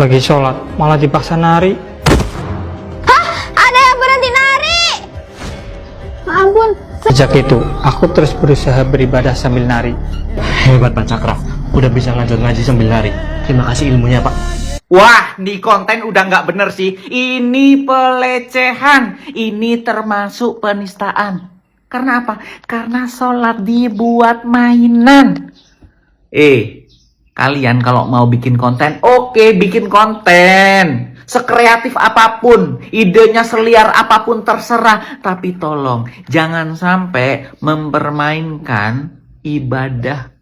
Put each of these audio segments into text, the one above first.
Lagi sholat, malah dipaksa nari. Hah? Ada yang berhenti nari? Ampun. Sejak itu, aku terus berusaha beribadah sambil nari. Hebat Pak Cakra, udah bisa ngajar ngaji sambil nari. Terima kasih ilmunya Pak. Wah, di konten udah nggak bener sih. Ini pelecehan. Ini termasuk penistaan. Karena apa? Karena sholat dibuat mainan. Kalian kalau mau bikin konten, oke, bikin konten. Sekreatif apapun, idenya seliar apapun terserah. Tapi tolong, jangan sampai mempermainkan ibadah.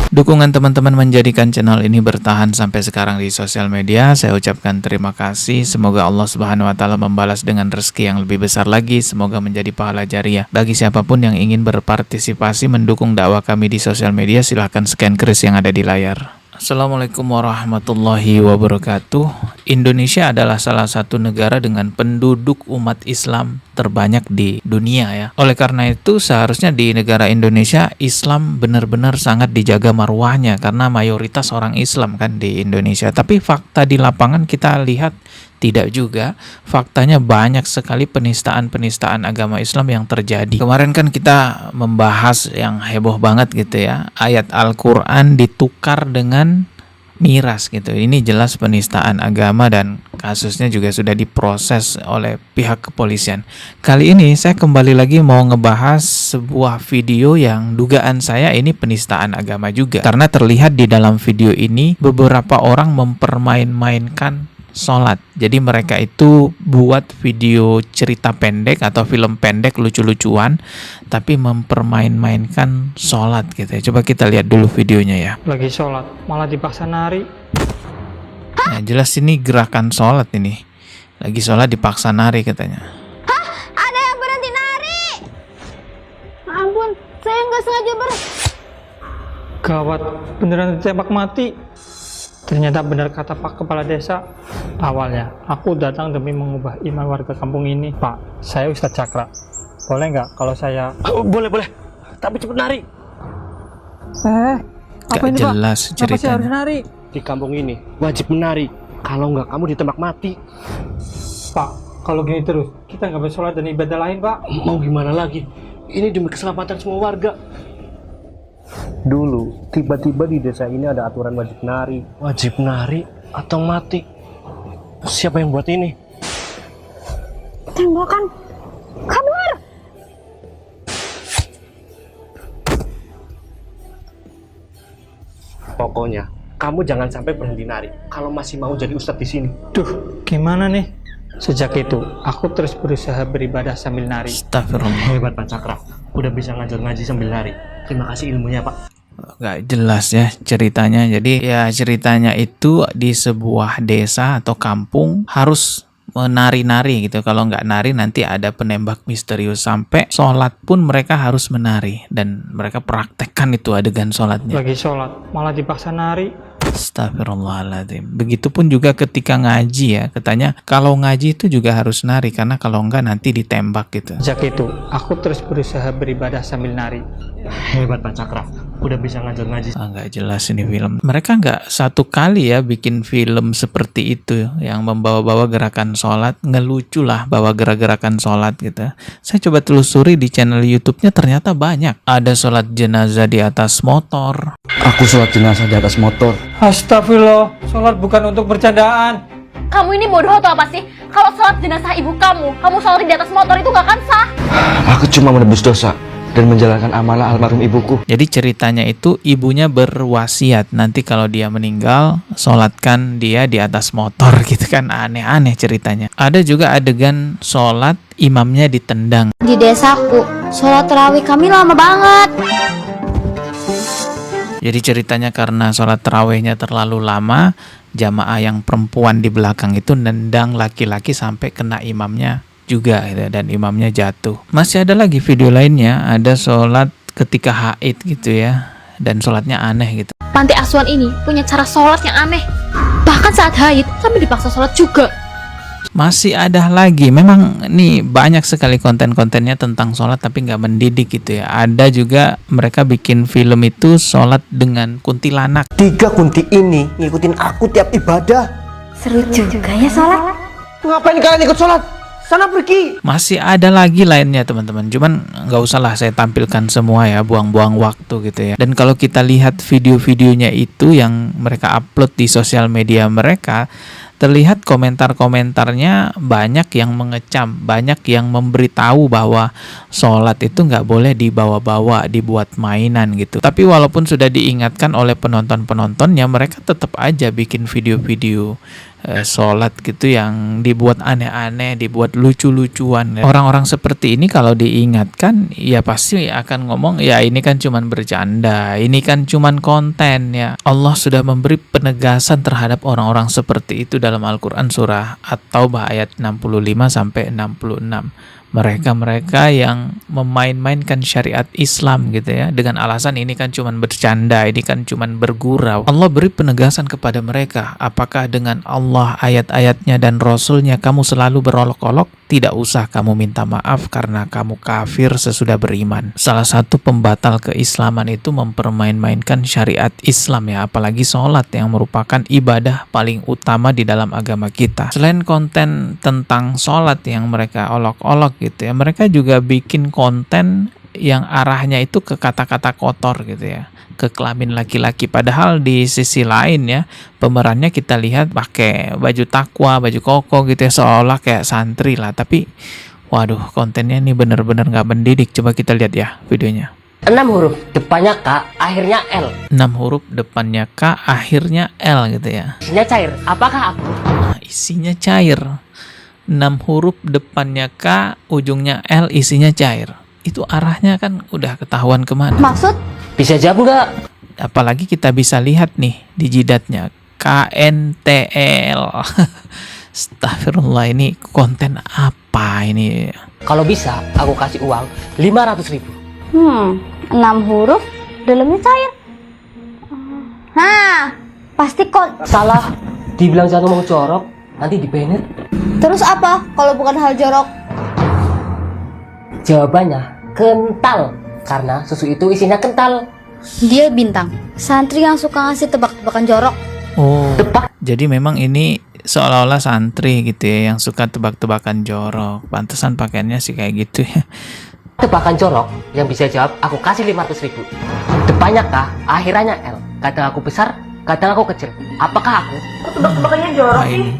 Dukungan teman-teman menjadikan channel ini bertahan sampai sekarang di sosial media. Saya ucapkan terima kasih. Semoga Allah Subhanahu wa taala membalas dengan rezeki yang lebih besar lagi. Semoga menjadi pahala jariah. Bagi siapapun yang ingin berpartisipasi mendukung dakwah kami di sosial media, silahkan scan kris yang ada di layar. Assalamualaikum warahmatullahi wabarakatuh. Indonesia adalah salah satu negara dengan penduduk umat Islam terbanyak di dunia ya. Oleh karena itu seharusnya di negara Indonesia Islam benar-benar sangat dijaga marwahnya karena mayoritas orang Islam kan di Indonesia. Tapi fakta di lapangan kita lihat tidak juga. Faktanya banyak sekali penistaan-penistaan agama Islam yang terjadi. Kemarin kan kita membahas yang heboh banget gitu ya. Ayat Al-Quran ditukar dengan miras gitu. Ini jelas penistaan agama dan kasusnya juga sudah diproses oleh pihak kepolisian. Kali ini saya kembali lagi mau ngebahas sebuah video yang dugaan saya ini penistaan agama juga. Karena terlihat di dalam video ini beberapa orang mempermain-mainkan sholat. Jadi mereka itu buat video cerita pendek atau film pendek lucu-lucuan tapi mempermain-mainkan sholat gitu ya. Coba kita lihat dulu videonya ya. Lagi sholat, malah dipaksa nari. Nah, jelas ini gerakan sholat ini. Lagi sholat dipaksa nari katanya. Hah? Ada yang berhenti nari? Ampun, saya nggak sengaja Gawat, beneran ditembak mati. Ternyata benar kata Pak Kepala Desa. Awalnya, aku datang demi mengubah iman warga kampung ini. Pak, saya Ustadz Cakra. Boleh nggak kalau saya... Boleh. Tapi cepet nari. Apa Gak ini jelas Pak? Kenapa sih harus ceritanya. nari? Di kampung ini wajib menari. Kalau nggak kamu ditembak mati. Pak, kalau gini terus, kita nggak bersolat dan ibadah lain, Pak. Mau gimana lagi? Ini demi keselamatan semua warga. Dulu, tiba-tiba di desa ini ada aturan wajib nari. Wajib nari atau mati. Siapa yang buat ini? Tembakan. Kabur. Pokoknya, kamu jangan sampai berhenti nari. Kalau masih mau jadi ustadz di sini. Duh, gimana nih? Sejak itu, aku terus berusaha beribadah sambil nari. Astagfirullah. Hebat Pak Cakra, udah bisa ngajar ngaji sambil nari. Terima kasih ilmunya Pak. Gak jelas ya ceritanya. Jadi ya ceritanya itu di sebuah desa atau kampung harus menari-nari gitu. Kalau nggak nari nanti ada penembak misterius. Sampai sholat pun mereka harus menari. Dan mereka praktekkan itu adegan sholatnya. Lagi sholat, malah dipaksa nari. Astagfirullahaladzim. Begitupun juga ketika ngaji ya. Katanya kalau ngaji itu juga harus nari. Karena kalau nggak nanti ditembak gitu. Sejak itu, aku terus berusaha beribadah sambil nari. Hebat Pak Cakra, udah bisa ngajar ngaji. Nggak jelas ini film. Mereka nggak satu kali ya bikin film seperti itu yang membawa-bawa gerakan sholat. Ngelucu lah bawa gerakan sholat gitu. Saya coba telusuri di channel YouTube-nya ternyata banyak. Ada sholat jenazah di atas motor. Aku sholat jenazah di atas motor. Astagfirullah, sholat bukan untuk bercandaan. Kamu ini bodoh atau apa sih? Kalau sholat jenazah ibu kamu sholat di atas motor itu nggak akan sah. Aku cuma menebus dosa dan menjalankan amanah almarhum ibuku. Jadi ceritanya itu ibunya berwasiat nanti kalau dia meninggal sholatkan dia di atas motor gitu kan. Aneh-aneh ceritanya. Ada juga adegan sholat imamnya ditendang. Di desaku, sholat tarawih kami lama banget. Jadi ceritanya karena sholat tarawihnya terlalu lama, jamaah yang perempuan di belakang itu nendang laki-laki sampai kena imamnya juga gitu, dan imamnya jatuh. Masih ada lagi video lainnya, ada sholat ketika haid gitu ya, dan sholatnya aneh gitu. Panti asuhan ini punya cara sholat yang aneh. Bahkan saat haid, kami dipaksa sholat juga. Masih ada lagi, memang nih banyak sekali konten-kontennya tentang sholat tapi nggak mendidik gitu ya. Ada juga mereka bikin film itu sholat dengan kuntilanak. 3 kunti ini ngikutin aku tiap ibadah. Seru juga ya sholat. Ngapain kalian ikut sholat? Sana pergi. Masih ada lagi lainnya teman-teman, cuman nggak usah lah saya tampilkan semua ya, buang-buang waktu gitu ya. Dan kalau kita lihat video-videonya itu yang mereka upload di sosial media mereka, terlihat komentar-komentarnya banyak yang mengecam, banyak yang memberitahu bahwa sholat itu nggak boleh dibawa-bawa, dibuat mainan gitu. Tapi walaupun sudah diingatkan oleh penonton-penontonnya, mereka tetap aja bikin video-video sholat gitu yang dibuat aneh-aneh, dibuat lucu-lucuan. Orang-orang seperti ini kalau diingatkan ya pasti akan ngomong ya ini kan cuman bercanda, ini kan cuman konten ya. Allah sudah memberi penegasan terhadap orang-orang seperti itu dalam Al-Quran surah At-Taubah ayat 65 sampai 66. Mereka-mereka yang memain-mainkan syariat Islam gitu ya, dengan alasan ini kan cuman bercanda, ini kan cuman bergurau. Allah beri penegasan kepada mereka, apakah dengan Allah, ayat-ayatnya dan Rasulnya kamu selalu berolok-olok? Tidak usah kamu minta maaf karena kamu kafir sesudah beriman. Salah satu pembatal keislaman itu mempermain-mainkan syariat Islam ya, apalagi sholat yang merupakan ibadah paling utama di dalam agama kita. Selain konten tentang sholat yang mereka olok-olok gitu ya, mereka juga bikin konten yang arahnya itu ke kata-kata kotor gitu ya, ke kelamin laki-laki. Padahal di sisi lain ya, pemerannya kita lihat pakai baju takwa, baju koko gitu ya, seolah kayak santri lah. Tapi waduh, kontennya ini bener-bener nggak mendidik. Coba kita lihat ya videonya. 6 huruf, depannya K, akhirnya L. 6 huruf, depannya K, akhirnya L gitu ya. Isinya cair. Apakah aku? Nah, isinya cair. 6 huruf, depannya K, ujungnya L, isinya cair. Itu arahnya kan udah ketahuan kemana. Maksud? Bisa jawab nggak? Apalagi kita bisa lihat nih di jidatnya KNTL. Astagfirullah, ini konten apa ini? Kalau bisa, aku kasih uang 500.000. 6 huruf, dalamnya cair. Nah, pasti Salah, dibilang jangan ngomong jorok, nanti di-banned. Terus apa kalau bukan hal jorok? Jawabannya kental, karena susu itu isinya kental. Dia bintang, santri yang suka ngasih tebak-tebakan jorok. Oh, jadi memang ini seolah-olah santri gitu ya, yang suka tebak-tebakan jorok. Pantesan pakaiannya sih kayak gitu ya. Tebakan jorok yang bisa jawab aku kasih 500.000. Depannya K, akhirnya L. Kadang aku besar, kadang aku kecil. Apakah aku? Tebak-tebakannya jorok sih?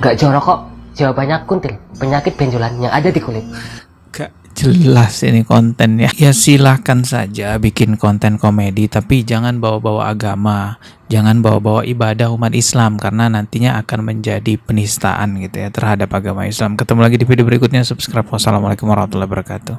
Gak jorok kok. Jawabannya kuntil, penyakit benjolan yang ada di kulit. Gak jelas ini kontennya. Ya silahkan saja bikin konten komedi, tapi jangan bawa-bawa agama, jangan bawa-bawa ibadah umat Islam, karena nantinya akan menjadi penistaan gitu ya terhadap agama Islam. Ketemu lagi di video berikutnya. Subscribe. Wassalamualaikum warahmatullahi wabarakatuh.